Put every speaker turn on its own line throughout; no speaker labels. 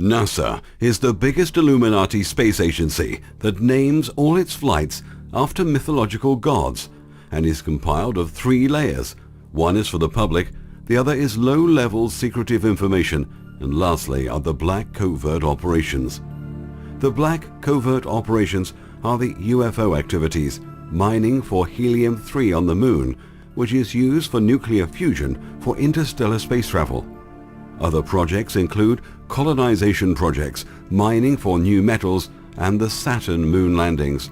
NASA is the biggest Illuminati space agency that names all its flights after mythological gods and is compiled of 3 layers. One is for the public, the other is low-level secretive information, and lastly are the black covert operations. The black covert operations are the UFO activities, mining for helium-3 on the moon, which is used for nuclear fusion for interstellar space travel. Other projects include colonization projects, mining for new metals, and the Saturn moon landings.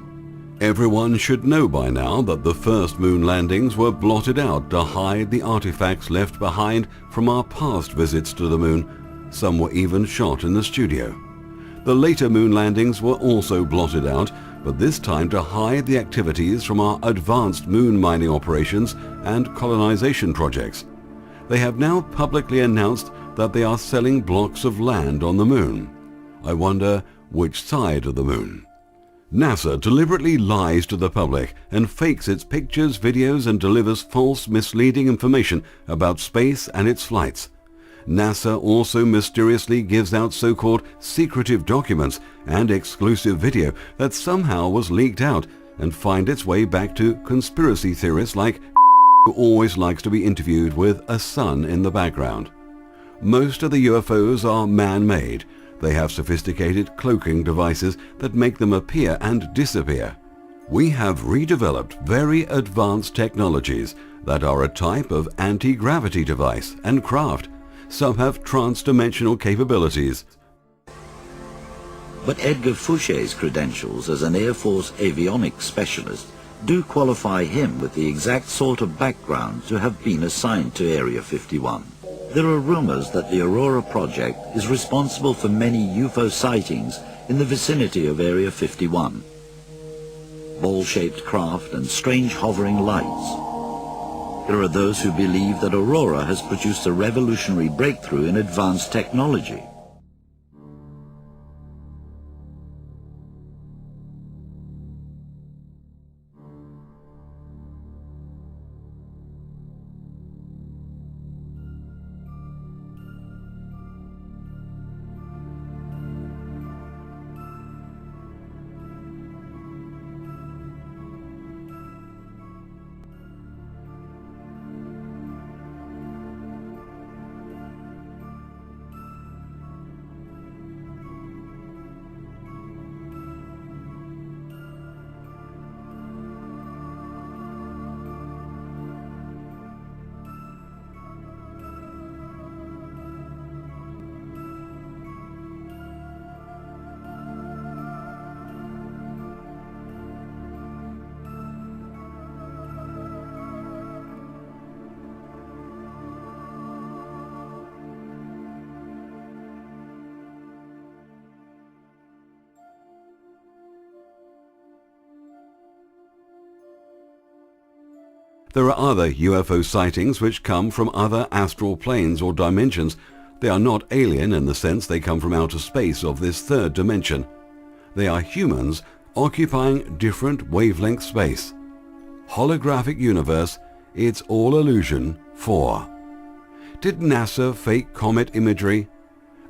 Everyone should know by now that the first moon landings were blotted out to hide the artifacts left behind from our past visits to the moon. Some were even shot in the studio. The later moon landings were also blotted out, but this time to hide the activities from our advanced moon mining operations and colonization projects. They have now publicly announced that they are selling blocks of land on the moon. I wonder which side of the moon. NASA deliberately lies to the public and fakes its pictures, videos, and delivers false, misleading information about space and its flights. NASA also mysteriously gives out so-called secretive documents and exclusive video that somehow was leaked out and find its way back to conspiracy theorists like who always likes to be interviewed with a sun in the background. Most of the UFOs are man-made. They have sophisticated cloaking devices that make them appear and disappear. We have redeveloped very advanced technologies that are a type of anti-gravity device and craft. Some have trans-dimensional capabilities.
But Edgar Fouché's credentials as an Air Force avionics specialist do qualify him with the exact sort of background to have been assigned to Area 51. There are rumors that the Aurora project is responsible for many UFO sightings in the vicinity of Area 51. Ball-shaped craft and strange hovering lights. There are those who believe that Aurora has produced a revolutionary breakthrough in advanced technology.
There are other UFO sightings which come from other astral planes or dimensions. They are not alien in the sense they come from outer space of this third dimension. They are humans occupying different wavelength space. Holographic universe, it's all illusion 4. Did NASA fake comet imagery?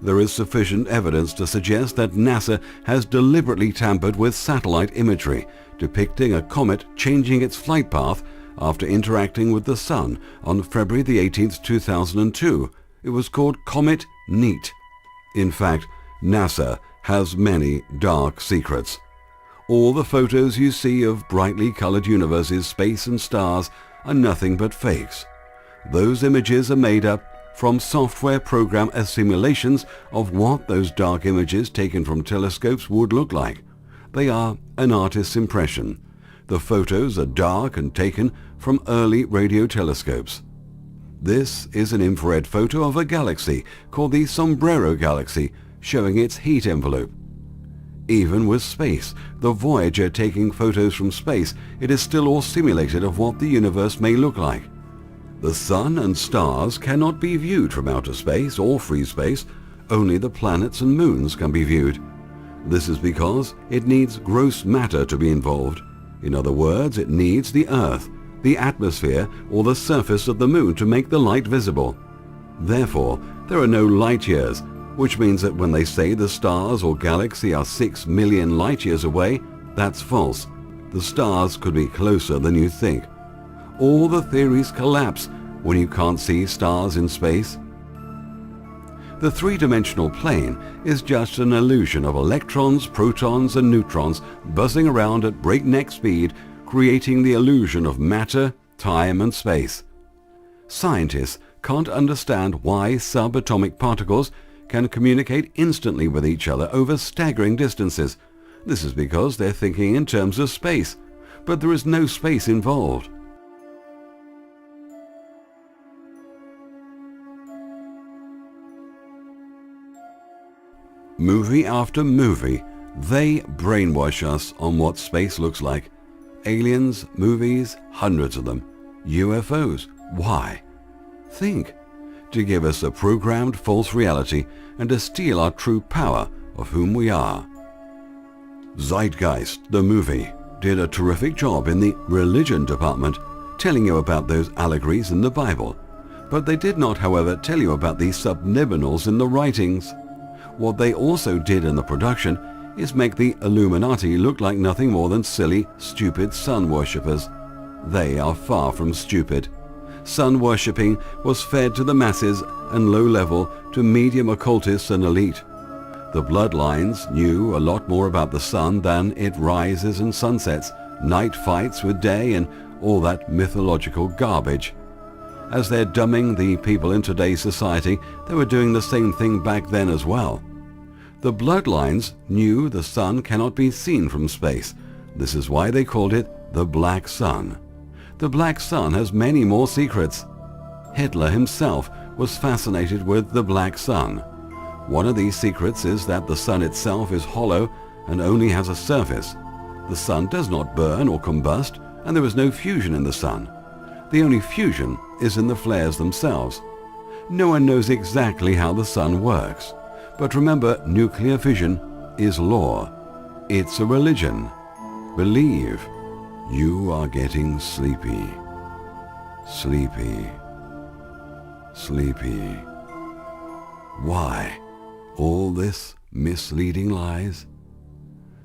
There is sufficient evidence to suggest that NASA has deliberately tampered with satellite imagery, depicting a comet changing its flight path after interacting with the Sun on February the 18th, 2002. It was called Comet Neat. In fact, NASA has many dark secrets. All the photos you see of brightly colored universes, space and stars are nothing but fakes. Those images are made up from software program simulations of what those dark images taken from telescopes would look like. They are an artist's impression. The photos are dark and taken from early radio telescopes. This is an infrared photo of a galaxy called the Sombrero Galaxy, showing its heat envelope. Even with space, the Voyager taking photos from space, it is still all simulated of what the universe may look like. The sun and stars cannot be viewed from outer space or free space. Only the planets and moons can be viewed. This is because it needs gross matter to be involved. In other words, it needs the Earth, the atmosphere, or the surface of the moon to make the light visible. Therefore, there are no light years, which means that when they say the stars or galaxy are 6 million light years away, that's false. The stars could be closer than you think. All the theories collapse when you can't see stars in space. The three-dimensional plane is just an illusion of electrons, protons and neutrons buzzing around at breakneck speed, creating the illusion of matter, time and space. Scientists can't understand why subatomic particles can communicate instantly with each other over staggering distances. This is because they're thinking in terms of space, but there is no space involved. Movie after movie, they brainwash us on what space looks like. Aliens, movies, hundreds of them. UFOs, why? Think. To give us a programmed false reality and to steal our true power of whom we are. Zeitgeist, the movie, did a terrific job in the religion department, telling you about those allegories in the Bible. But they did not, however, tell you about the subliminals in the writings. What they also did in the production is make the Illuminati look like nothing more than silly, stupid sun worshippers. They are far from stupid. Sun worshipping was fed to the masses and low level to medium occultists and elite. The bloodlines knew a lot more about the sun than it rises and sunsets, night fights with day and all that mythological garbage. As they're dumbing the people in today's society, they were doing the same thing back then as well. The bloodlines knew the sun cannot be seen from space. This is why they called it the Black Sun. The Black Sun has many more secrets. Hitler himself was fascinated with the Black Sun. One of these secrets is that the sun itself is hollow and only has a surface. The sun does not burn or combust, and there is no fusion in the sun. The only fusion is in the flares themselves. No one knows exactly how the sun works. But remember, nuclear fission is law. It's a religion. Believe. You are getting sleepy. Sleepy. Sleepy. Why all this misleading lies?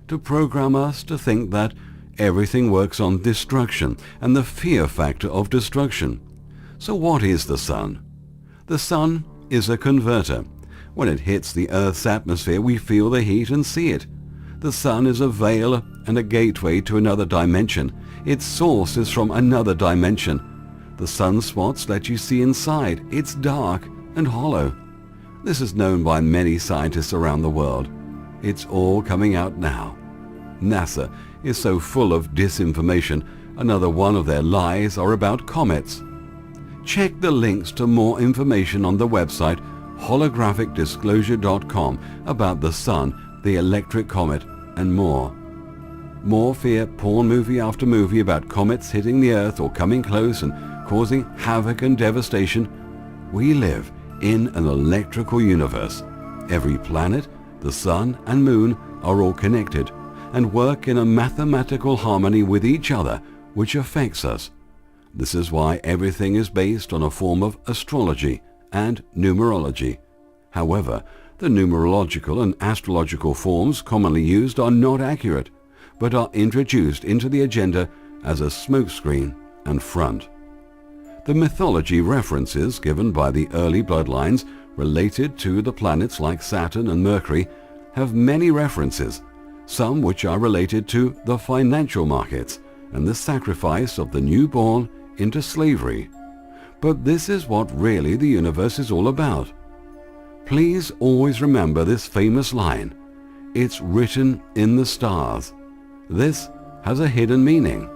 To program us to think that everything works on destruction and the fear factor of destruction. So what is the sun? The sun is a converter. When it hits the Earth's atmosphere, we feel the heat and see it. The sun is a veil and a gateway to another dimension. Its source is from another dimension. The sunspots let you see inside. It's dark and hollow. This is known by many scientists around the world. It's all coming out now. NASA is so full of disinformation. Another one of their lies are about comets. Check the links to more information on the website holographicdisclosure.com about the sun, the electric comet, and more. More fear porn movie after movie about comets hitting the Earth or coming close and causing havoc and devastation. We live in an electrical universe. Every planet, the sun and moon are all connected and work in a mathematical harmony with each other, which affects us. This is why everything is based on a form of astrology and numerology. However, the numerological and astrological forms commonly used are not accurate, but are introduced into the agenda as a smokescreen and front. The mythology references given by the early bloodlines related to the planets like Saturn and Mercury have many references, some which are related to the financial markets and the sacrifice of the newborn into slavery. But this is what really the universe is all about. Please always remember this famous line. It's written in the stars. This has a hidden meaning.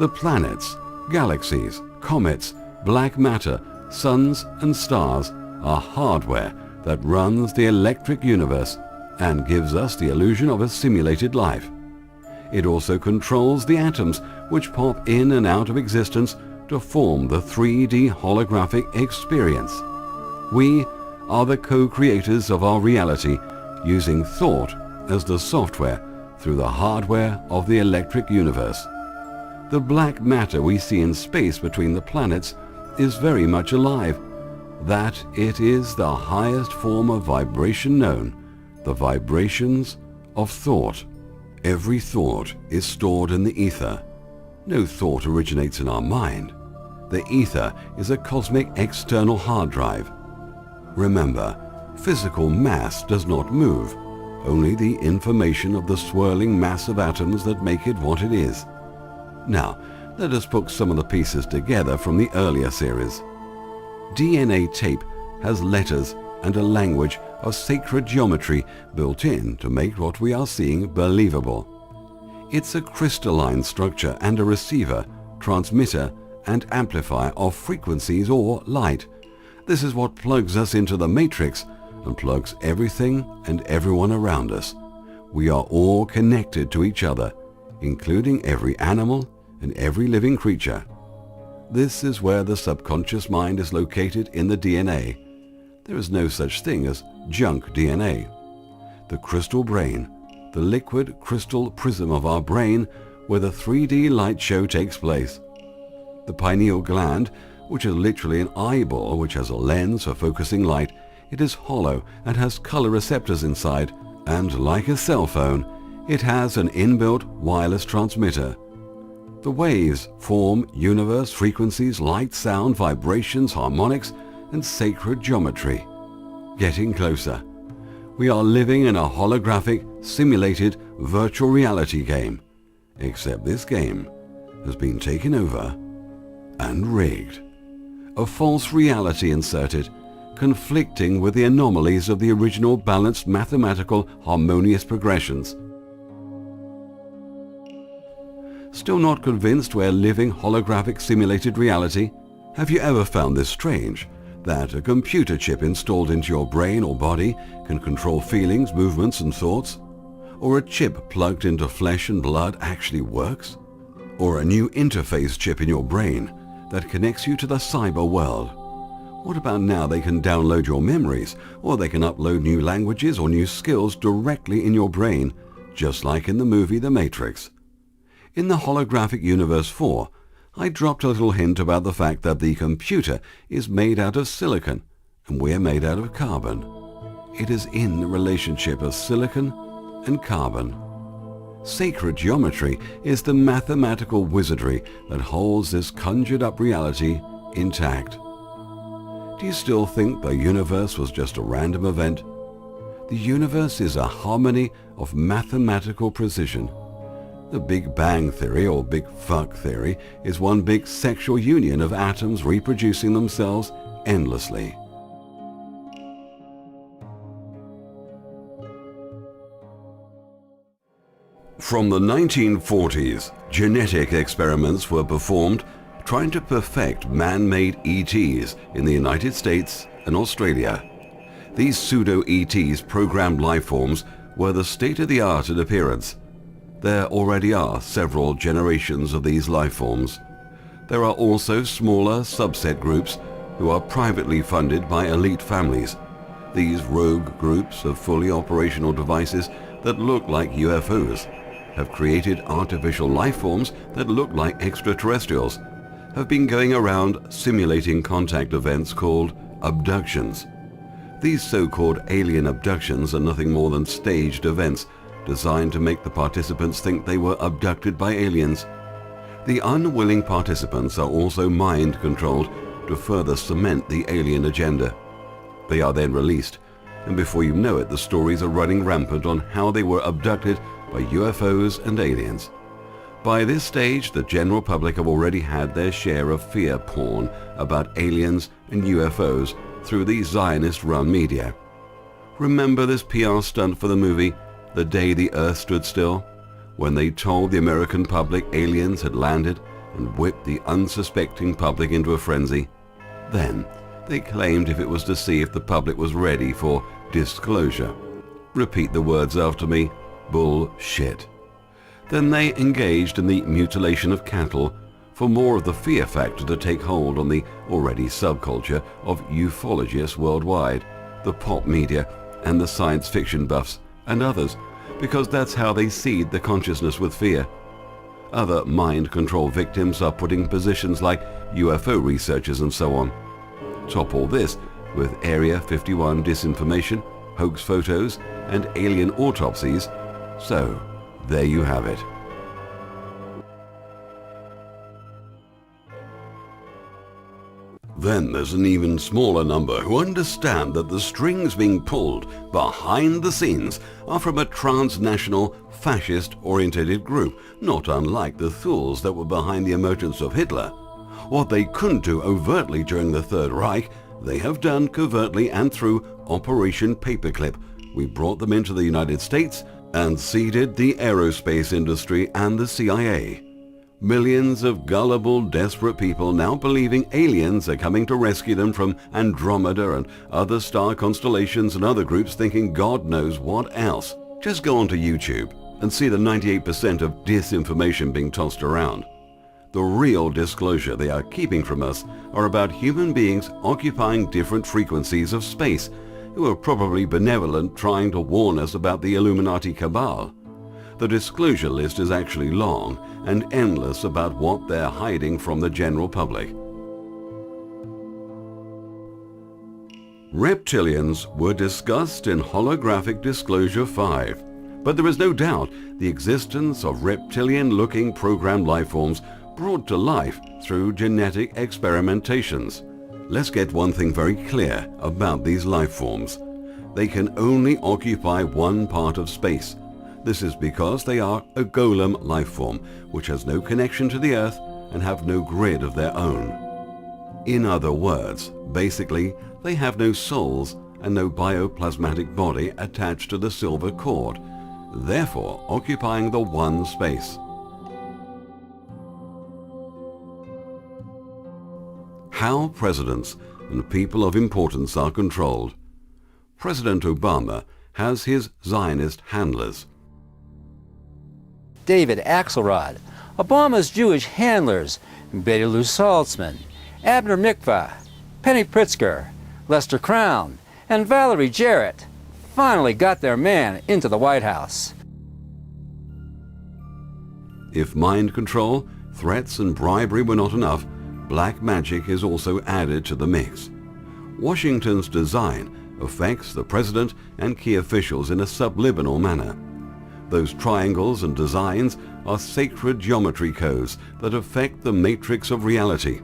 The planets, galaxies, comets, black matter, suns and stars are hardware that runs the electric universe and gives us the illusion of a simulated life. It also controls the atoms which pop in and out of existence to form the 3D holographic experience. We are the co-creators of our reality, using thought as the software through the hardware of the electric universe. The black matter we see in space between the planets is very much alive. that it is the highest form of vibration known, the vibrations of thought. Every thought is stored in the ether. No thought originates in our mind. The ether is a cosmic external hard drive. Remember, physical mass does not move, only the information of the swirling mass of atoms that make it what it is. Now, let us put some of the pieces together from the earlier series. DNA tape has letters and a language of sacred geometry built in to make what we are seeing believable. It's a crystalline structure and a receiver, transmitter, and amplifier of frequencies or light. This is what plugs us into the matrix and plugs everything and everyone around us. We are all connected to each other, including every animal and every living creature. This is where the subconscious mind is located in the DNA. There is no such thing as junk DNA. The crystal brain, the liquid crystal prism of our brain where the 3D light show takes place. The pineal gland, which is literally an eyeball which has a lens for focusing light, it is hollow and has color receptors inside, and like a cell phone, it has an inbuilt wireless transmitter. The waves form universe frequencies, light, sound, vibrations, harmonics, and sacred geometry. Getting closer. We are living in a holographic, simulated, virtual reality game. Except this game has been taken over and rigged. A false reality inserted, conflicting with the anomalies of the original balanced mathematical harmonious progressions. Still not convinced we're living holographic simulated reality? Have you ever found this strange, that a computer chip installed into your brain or body can control feelings, movements, and thoughts? Or a chip plugged into flesh and blood actually works? Or a new interface chip in your brain that connects you to the cyber world? What about now they can download your memories, or they can upload new languages or new skills directly in your brain, just like in the movie The Matrix? In the Holographic Universe 4, I dropped a little hint about the fact that the computer is made out of silicon and we're made out of carbon. It is in the relationship of silicon and carbon. Sacred geometry is the mathematical wizardry that holds this conjured up reality intact. Do you still think the universe was just a random event? The universe is a harmony of mathematical precision. The Big Bang Theory, or Big Fuck Theory, is one big sexual union of atoms reproducing themselves endlessly. From the 1940s, genetic experiments were performed trying to perfect man-made ETs in the United States and Australia. These pseudo-ETs, programmed life forms, were the state-of-the-art in appearance. There already are several generations of these life forms. There are also smaller subset groups who are privately funded by elite families. These rogue groups of fully operational devices that look like UFOs have created artificial life forms that look like extraterrestrials, have been going around simulating contact events called abductions. These so-called alien abductions are nothing more than staged events designed to make the participants think they were abducted by aliens. The unwilling participants are also mind-controlled to further cement the alien agenda. They are then released, and before you know it, the stories are running rampant on how they were abducted by UFOs and aliens. By this stage, the general public have already had their share of fear porn about aliens and UFOs through the Zionist-run media. Remember this PR stunt for the movie The Day the Earth Stood Still, when they told the American public aliens had landed and whipped the unsuspecting public into a frenzy? Then, they claimed if it was to see if the public was ready for disclosure. Repeat the words after me: bullshit. Then they engaged in the mutilation of cattle for more of the fear factor to take hold on the already subculture of ufologists worldwide, the pop media, and the science fiction buffs, and others, because that's how they seed the consciousness with fear. Other mind control victims are put in positions like UFO researchers and so on. Top all this with Area 51 disinformation, hoax photos, and alien autopsies. So, there you have it. Then there's an even smaller number who understand that the strings being pulled behind the scenes are from a transnational, fascist-orientated group, not unlike the fools that were behind the emergence of Hitler. What they couldn't do overtly during the Third Reich, they have done covertly and through Operation Paperclip. We brought them into the United States and seeded the aerospace industry and the CIA. Millions of gullible, desperate people now believing aliens are coming to rescue them from Andromeda and other star constellations, and other groups thinking God knows what else. Just go onto YouTube and see the 98% of disinformation being tossed around. The real disclosure they are keeping from us are about human beings occupying different frequencies of space, who are probably benevolent, trying to warn us about the Illuminati cabal. The disclosure list is actually long and endless about what they're hiding from the general public. Reptilians were discussed in Holographic Disclosure 5, but there is no doubt the existence of reptilian-looking programmed lifeforms brought to life through genetic experimentations. Let's get one thing very clear about these lifeforms. They can only occupy one part of space. This is because they are a golem lifeform, which has no connection to the Earth and have no grid of their own. In other words, basically, they have no souls and no bioplasmatic body attached to the silver cord, therefore occupying the one space. How presidents and people of importance are controlled. President Obama has his Zionist handlers.
David Axelrod, Obama's Jewish handlers, Betty Lou Saltzman, Abner Mikva, Penny Pritzker, Lester Crown, and Valerie Jarrett finally got their man into the White House.
If mind control, threats, and bribery were not enough, black magic is also added to the mix. Washington's design affects the president and key officials in a subliminal manner. Those triangles and designs are sacred geometry codes that affect the matrix of reality.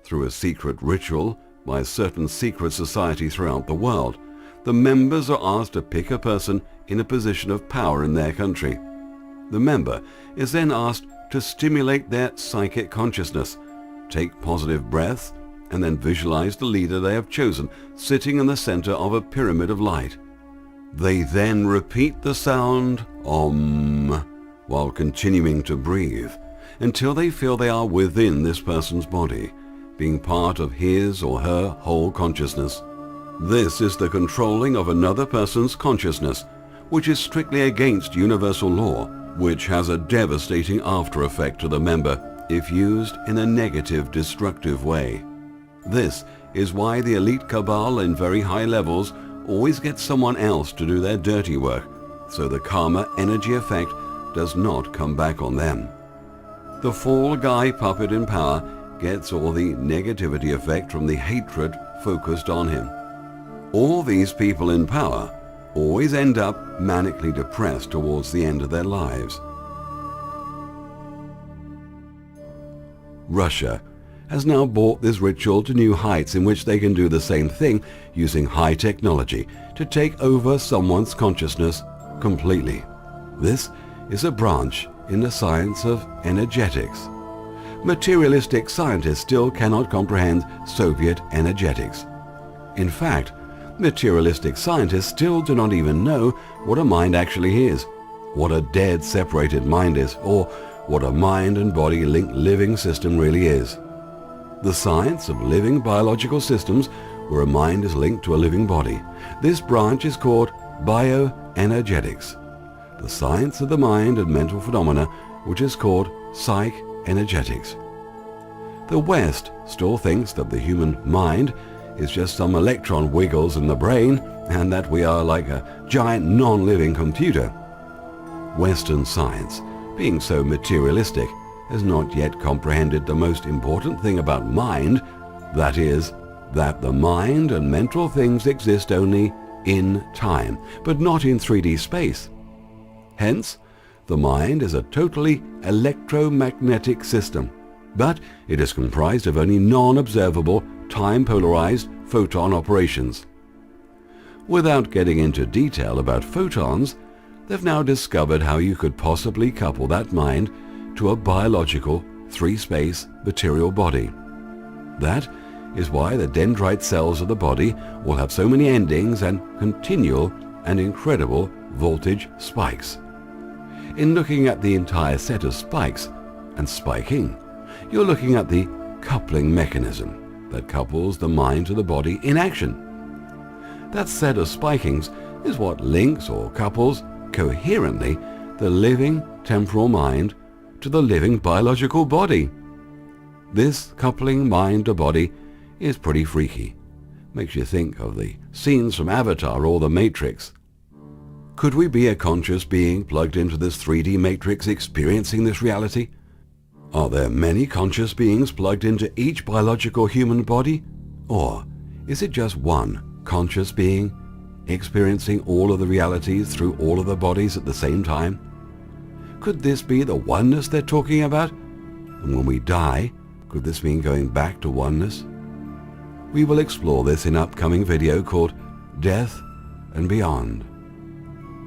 Through a secret ritual by a certain secret society throughout the world, the members are asked to pick a person in a position of power in their country. The member is then asked to stimulate their psychic consciousness, take positive breaths, and then visualize the leader they have chosen sitting in the center of a pyramid of light. They then repeat the sound Om while continuing to breathe until they feel they are within this person's body, being part of his or her whole consciousness. This is the controlling of another person's consciousness, which is strictly against universal law, which has a devastating after effect to the member if used in a negative, destructive way. This is why the elite cabal in very high levels always get someone else to do their dirty work, so the karma energy effect does not come back on them. The fall guy puppet in power gets all the negativity effect from the hatred focused on him. All these people in power always end up manically depressed towards the end of their lives. Russia has now brought this ritual to new heights in which they can do the same thing using high technology to take over someone's consciousness completely. This is a branch in the science of energetics. Materialistic scientists still cannot comprehend Soviet energetics. In fact, materialistic scientists still do not even know what a mind actually is, what a dead separated mind is, or what a mind and body linked living system really is. The science of living biological systems where a mind is linked to a living body. This branch is called bioenergetics. The science of the mind and mental phenomena, which is called psych-energetics. The West still thinks that the human mind is just some electron wiggles in the brain and that we are like a giant non-living computer. Western science, being so materialistic, has not yet comprehended the most important thing about mind, that is, that the mind and mental things exist only in time, but not in 3D space. Hence, the mind is a totally electromagnetic system, but it is comprised of only non-observable, time-polarized photon operations. Without getting into detail about photons, they've now discovered how you could possibly couple that mind to a biological, 3-space material body. That is why the dendrite cells of the body will have so many endings and continual and incredible voltage spikes. In looking at the entire set of spikes and spiking, you're looking at the coupling mechanism that couples the mind to the body in action. That set of spikings is what links or couples coherently the living temporal mind to the living biological body. This coupling mind to body is pretty freaky. Makes you think of the scenes from Avatar or The Matrix. Could we be a conscious being plugged into this 3D matrix experiencing this reality? Are there many conscious beings plugged into each biological human body? Or is it just one conscious being experiencing all of the realities through all of the bodies at the same time? Could this be the oneness they're talking about? And when we die, could this mean going back to oneness? We will explore this in upcoming video called Death and Beyond.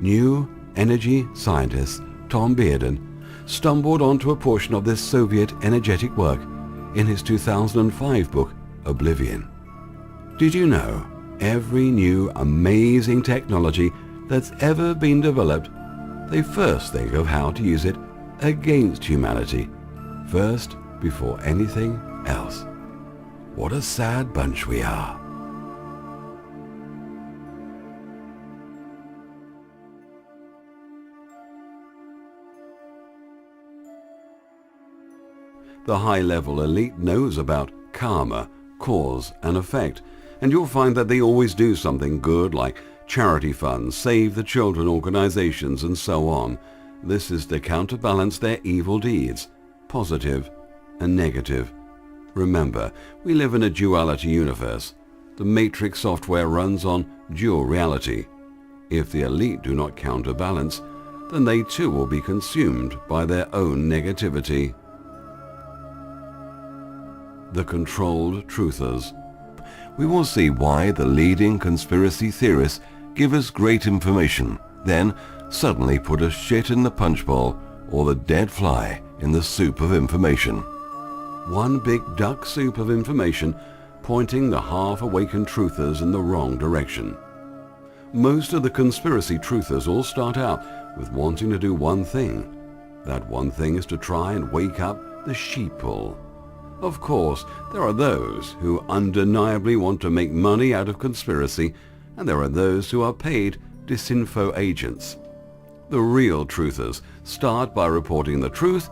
New energy scientist Tom Bearden stumbled onto a portion of this Soviet energetic work in his 2005 book, Oblivion. Did you know every new amazing technology that's ever been developed, they first think of how to use it against humanity, first before anything else? What a sad bunch we are. The high-level elite knows about karma, cause and effect, and you'll find that they always do something good like charity funds, save the children organizations and so on. This is to counterbalance their evil deeds, positive and negative. Remember, we live in a duality universe. The Matrix software runs on dual reality. If the elite do not counterbalance, then they too will be consumed by their own negativity. The controlled truthers. We will see why the leading conspiracy theorists give us great information, then suddenly put us shit in the punch bowl or the dead fly in the soup of information. One big duck soup of information pointing the half-awakened truthers in the wrong direction. Most of the conspiracy truthers all start out with wanting to do one thing. That one thing is to try and wake up the sheeple. Of course, there are those who undeniably want to make money out of conspiracy, and there are those who are paid disinfo agents. The real truthers start by reporting the truth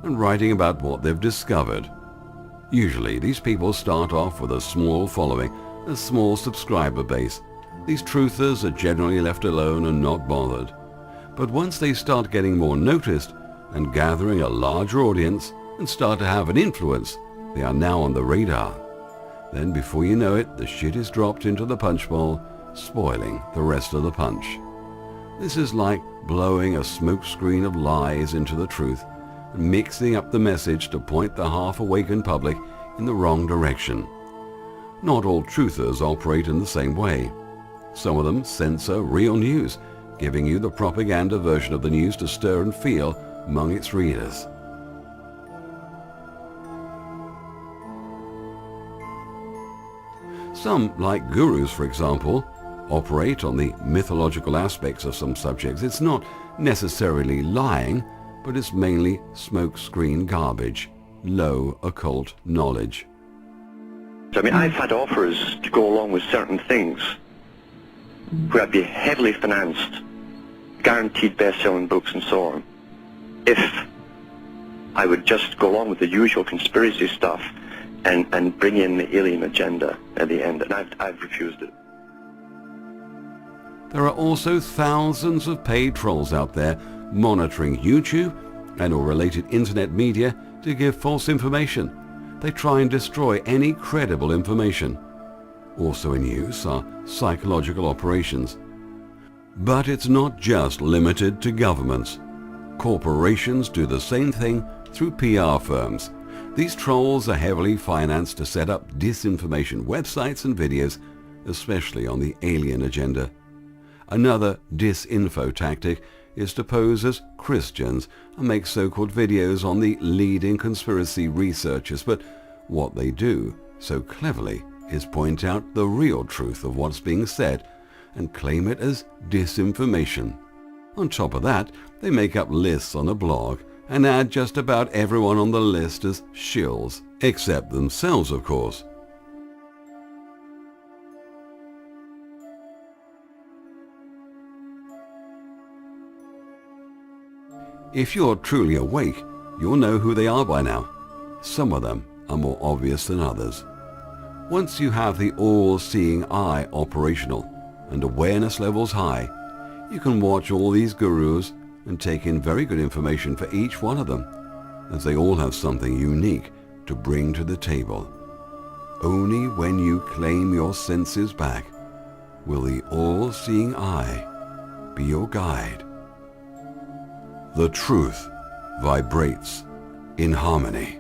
and writing about what they've discovered. Usually, these people start off with a small following, a small subscriber base. These truthers are generally left alone and not bothered. But once they start getting more noticed and gathering a larger audience and start to have an influence, they are now on the radar. Then before you know it, the shit is dropped into the punch bowl, spoiling the rest of the punch. This is like blowing a smoke screen of lies into the truth and mixing up the message to point the half-awakened public in the wrong direction. Not all truthers operate in the same way. Some of them censor real news, giving you the propaganda version of the news to stir and feel among its readers. Some, like gurus for example, operate on the mythological aspects of some subjects. It's not necessarily lying, but it's mainly smokescreen garbage, low occult knowledge.
I mean, I've had offers to go along with certain things where I'd be heavily financed, guaranteed best-selling books and so on, if I would just go along with the usual conspiracy stuff and bring in the alien agenda at the end, and I've refused it.
There are also thousands of paid trolls out there monitoring YouTube and or related internet media to give false information. They try and destroy any credible information. Also in use are psychological operations. But it's not just limited to governments. Corporations do the same thing through PR firms. These trolls are heavily financed to set up disinformation websites and videos, especially on the alien agenda. Another disinfo tactic is to pose as Christians and make so-called videos on the leading conspiracy researchers, but what they do so cleverly is point out the real truth of what's being said and claim it as disinformation. On top of that, they make up lists on a blog and add just about everyone on the list as shills, except themselves, of course. If you're truly awake, you'll know who they are by now. Some of them are more obvious than others. Once you have the all-seeing eye operational and awareness levels high, you can watch all these gurus and take in very good information for each one of them, as they all have something unique to bring to the table. Only when you claim your senses back will the all-seeing eye be your guide. The truth vibrates in harmony.